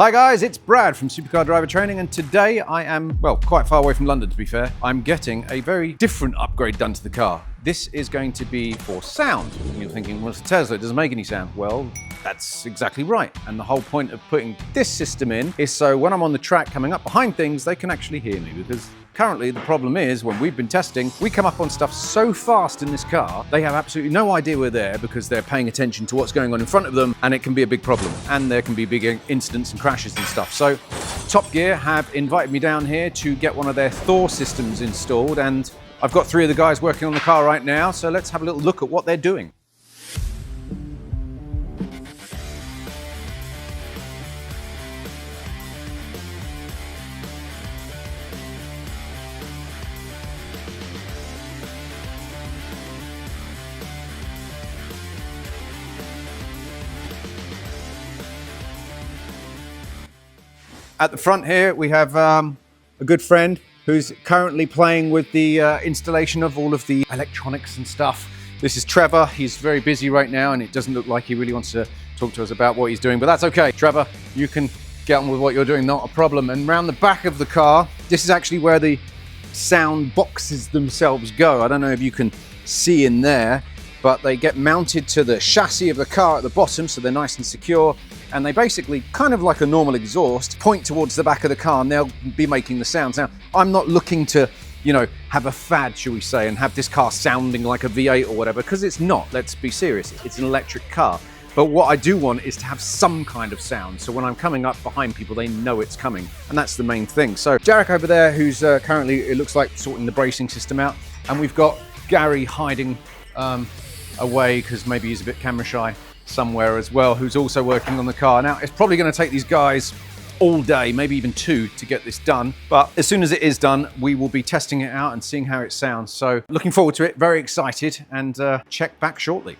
Hi guys, it's Brad from Supercar Driver Training, and today I am, well, quite far away from London to be fair. I'm getting a very different upgrade done to the car. This is going to be for sound. You're thinking, well, it's a Tesla, it doesn't make any sound. Well, that's exactly right. And the whole point of putting this system in is so when I'm on the track coming up behind things, they can actually hear me, because currently the problem is when we've been testing, we come up on stuff so fast in this car, they have absolutely no idea we're there because they're paying attention to what's going on in front of them, and it can be a big problem. And there can be big incidents and crashes and stuff. So Top Gear have invited me down here to get one of their Thor systems installed, and I've got 3 of the guys working on the car right now, so let's have a little look at what they're doing. At the front here, we have a good friend who's currently playing with the installation of all of the electronics and stuff. This is Trevor. He's very busy right now, and it doesn't look like he really wants to talk to us about what he's doing, but that's okay. Trevor, you can get on with what you're doing, not a problem. And round the back of the car, this is actually where the sound boxes themselves go. I don't know if you can see in there, but they get mounted to the chassis of the car at the bottom, so they're nice and secure. And they basically, kind of like a normal exhaust, point towards the back of the car, and they'll be making the sounds. Now, I'm not looking to, have a fad, shall we say, and have this car sounding like a V8 or whatever, because it's not. Let's be serious. It's an electric car. But what I do want is to have some kind of sound. So when I'm coming up behind people, they know it's coming. And that's the main thing. So Jarek over there, who's currently, it looks like, sorting the bracing system out. And we've got Gary hiding away, because maybe he's a bit camera shy somewhere as well, who's also working on the car. Now, it's probably going to take these guys all day, maybe even 2, to get this done. But as soon as it is done, we will be testing it out and seeing how it sounds. So looking forward to it, very excited, and check back shortly.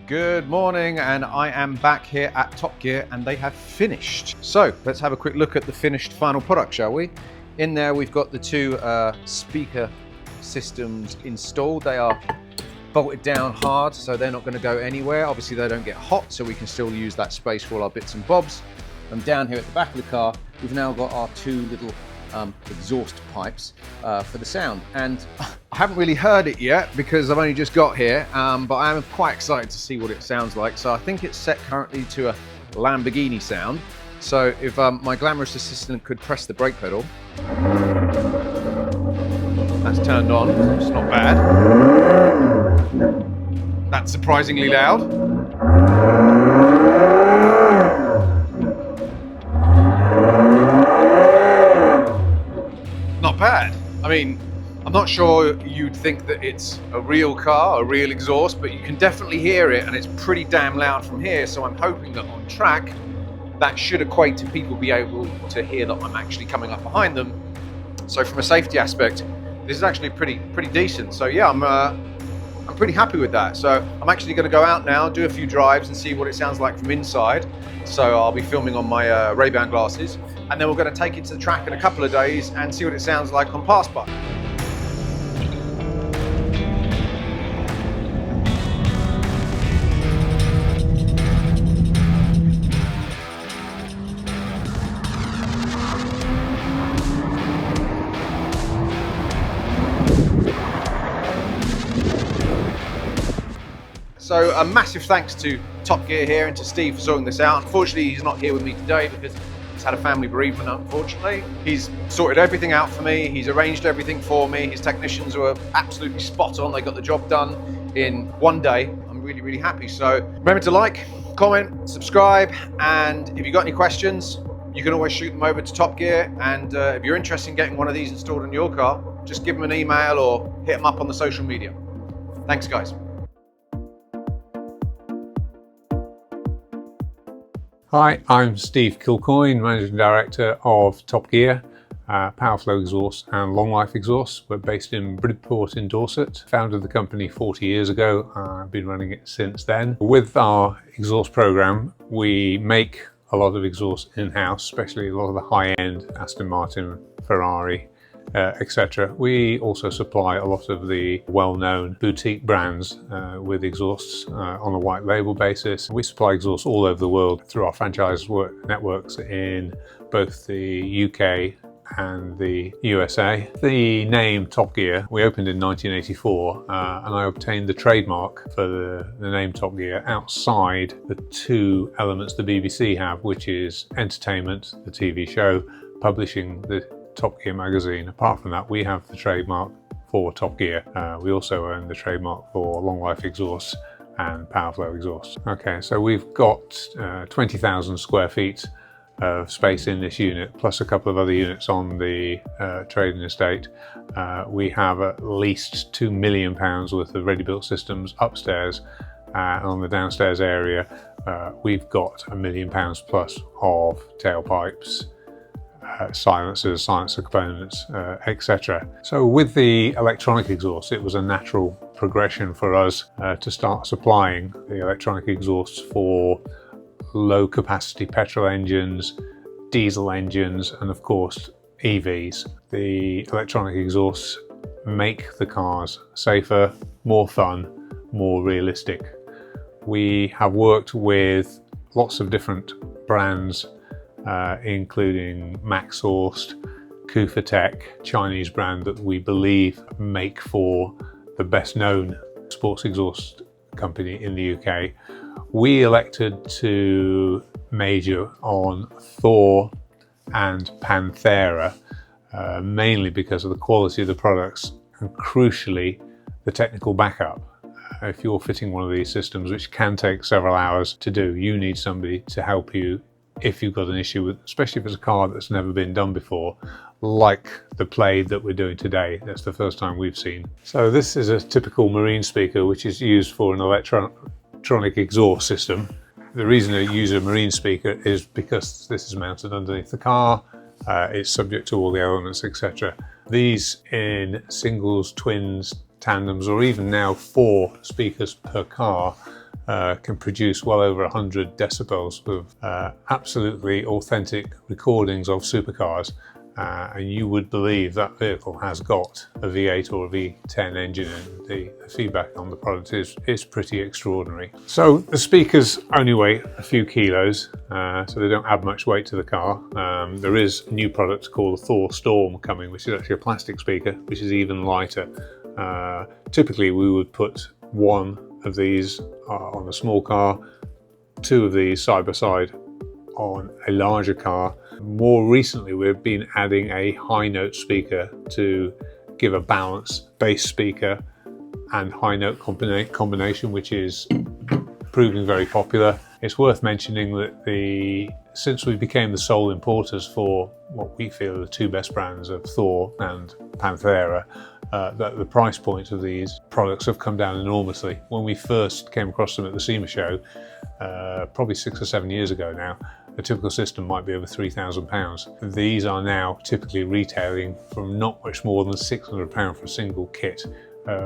Good morning, and I am back here at Top Gear, and they have finished. So let's have a quick look at the finished final product, shall we? In there we've got the 2 speaker systems installed. They are bolted down hard, so they're not going to go anywhere. Obviously they don't get hot, so we can still use that space for all our bits and bobs. And down here at the back of the car, we've now got our 2 little exhaust pipes for the sound. And I haven't really heard it yet because I've only just got here, but I am quite excited to see what it sounds like. So I think it's set currently to a Lamborghini sound. So if my glamorous assistant could press the brake pedal. That's turned on, it's not bad. That's surprisingly loud. Not bad. I mean, I'm not sure you'd think that it's a real car, a real exhaust, but you can definitely hear it, and it's pretty damn loud from here. So I'm hoping that on track, that should equate to people be able to hear that I'm actually coming up behind them. So from a safety aspect, this is actually pretty decent. So yeah, I'm pretty happy with that. So I'm actually going to go out now, do a few drives, and see what it sounds like from inside. So I'll be filming on my Ray-Ban glasses, and then we're going to take it to the track in a couple of days and see what it sounds like on pass-by. So a massive thanks to Top Gear here and to Steve for sorting this out. Unfortunately, he's not here with me today because He's had a family bereavement, unfortunately. He's sorted everything out for me. He's arranged everything for me. His technicians were absolutely spot on. They got the job done in one day. I'm really, really happy. So remember to like, comment, subscribe, and if you've got any questions, you can always shoot them over to Top Gear. And if you're interested in getting one of these installed in your car, just give them an email or hit them up on the social media. Thanks, guys. Hi, I'm Steve Kilcoyne, Managing Director of Top Gear, Powerflow Exhaust and Long Life Exhaust. We're based in Bridport in Dorset. Founded the company 40 years ago. I've been running it since then. With our exhaust program, we make a lot of exhaust in-house, especially a lot of the high-end Aston Martin, Ferrari, etc. We also supply a lot of the well-known boutique brands with exhausts on a white label basis. We supply exhausts all over the world through our franchise networks in both the UK and the USA. The name Top Gear, we opened in 1984 and I obtained the trademark for the name Top Gear outside the two elements the BBC have, which is entertainment, the TV show, publishing the Top Gear magazine. Apart from that, we have the trademark for Top Gear. We also own the trademark for Long Life Exhaust and Powerflow Exhaust. Okay, so we've got 20,000 square feet of space in this unit, plus a couple of other units on the trading estate. We have at least £2 million worth of ready-built systems upstairs, and on the downstairs area, we've got £1 million plus of tailpipes, silencers, silencer components, etc. So with the electronic exhaust, it was a natural progression for us to start supplying the electronic exhausts for low capacity petrol engines, diesel engines, and of course EVs. The electronic exhausts make the cars safer, more fun, more realistic. We have worked with lots of different brands, including Maxhorst, Kufatech, Chinese brand that we believe make for the best known sports exhaust company in the UK. We elected to major on Thor and Panthera, mainly because of the quality of the products and crucially the technical backup. If you're fitting one of these systems, which can take several hours to do, you need somebody to help you if you've got an issue with, especially if it's a car that's never been done before, like the Plaid that we're doing today. That's the first time we've seen. So this is a typical marine speaker, which is used for an electronic exhaust system. The reason I use a marine speaker is because this is mounted underneath the car. It's subject to all the elements, etc. These in singles, twins, tandems, or even now 4 speakers per car can produce well over 100 decibels with absolutely authentic recordings of supercars, and you would believe that vehicle has got a V8 or a V10 engine, and the feedback on the product is pretty extraordinary. So the speakers only weigh a few kilos, so they don't add much weight to the car. There is a new product called the Thor Storm coming, which is actually a plastic speaker, which is even lighter. Typically we would put one of these on a small car, 2 of these side by side on a larger car. More recently we've been adding a high note speaker to give a balanced bass speaker and high note combination, which is proving very popular. It's worth mentioning that since we became the sole importers for what we feel are the 2 best brands of Thor and Panthera, that the price points of these products have come down enormously. When we first came across them at the SEMA show, probably 6 or 7 years ago now, a typical system might be over £3,000. These are now typically retailing from not much more than £600 for a single kit,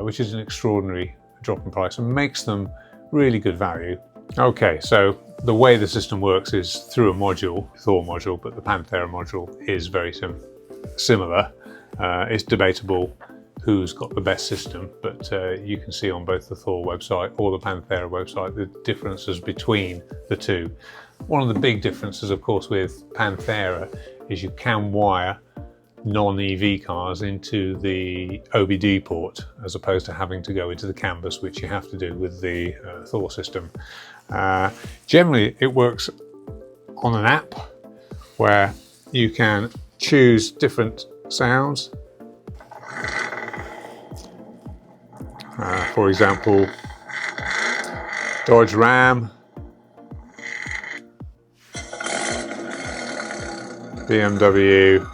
which is an extraordinary drop in price and makes them really good value. Okay, so the way the system works is through a module, Thor module, but the Panthera module is very similar. It's debatable who's got the best system, but you can see on both the Thor website or the Panthera website the differences between the two. One of the big differences, of course, with Panthera is you can wire non-EV cars into the OBD port as opposed to having to go into the CAN bus, which you have to do with the Thor system. Generally it works on an app where you can choose different sounds. For example, Dodge Ram, BMW,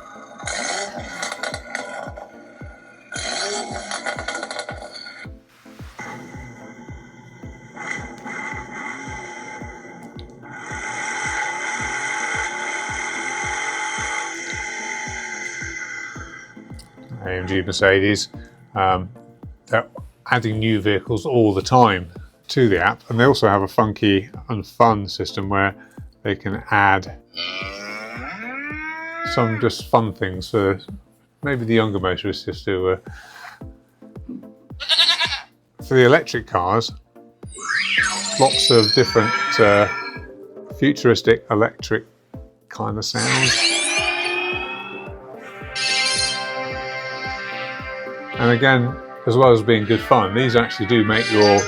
AMG Mercedes. They're adding new vehicles all the time to the app, and they also have a funky and fun system where they can add some just fun things for maybe the younger motorists just to for the electric cars. Lots of different futuristic electric kind of sounds. And again, as well as being good fun, these actually do make your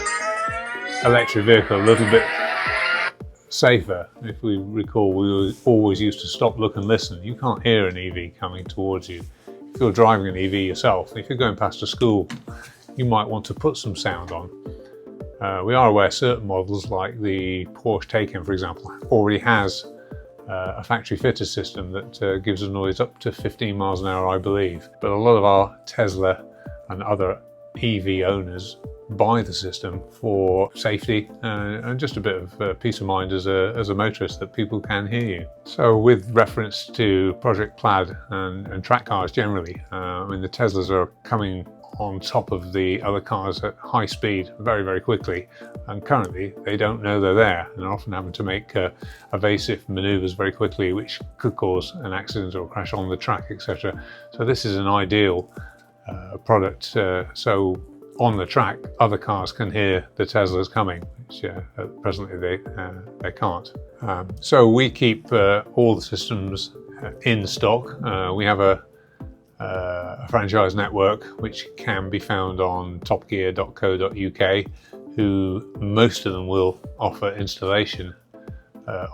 electric vehicle a little bit safer. If we recall, we always used to stop, look and listen. You can't hear an EV coming towards you. If you're driving an EV yourself, if you're going past a school, you might want to put some sound on. We are aware certain models, like the Porsche Taycan, for example, already has a factory fitted system that gives a noise up to 15 miles an hour, I believe. But a lot of our Tesla and other EV owners buy the system for safety and just a bit of peace of mind as a motorist, that people can hear you. So with reference to Project Plaid and track cars generally, I mean, the Teslas are coming on top of the other cars at high speed very, very quickly, and currently they don't know they're there and are often having to make evasive maneuvers very quickly, which could cause an accident or crash on the track, etc. So this is an ideal product, so on the track other cars can hear the Teslas coming, which presently they can't. So we keep all the systems in stock. We have a franchise network which can be found on topgear.co.uk, who most of them will offer installation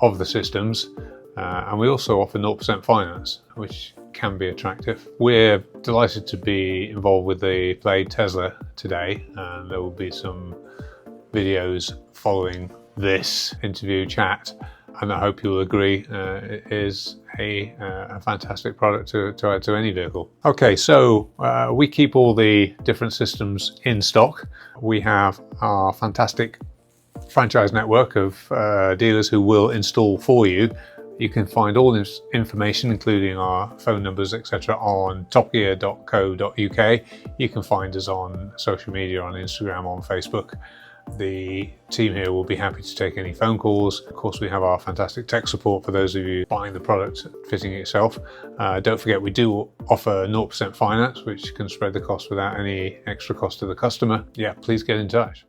of the systems, and we also offer 0% finance, which can be attractive. We're delighted to be involved with the Plaid Tesla today, and there will be some videos following this interview chat, and I hope you'll agree it is a fantastic product to add to any vehicle. Okay, so we keep all the different systems in stock. We have our fantastic franchise network of dealers who will install for you. You can find all this information, including our phone numbers, etc., on topgear.co.uk. You can find us on social media, on Instagram, on Facebook. The team here will be happy to take any phone calls. Of course, we have our fantastic tech support for those of you buying the product, fitting it yourself. Don't forget, we do offer 0% finance, which can spread the cost without any extra cost to the customer. Yeah, please get in touch.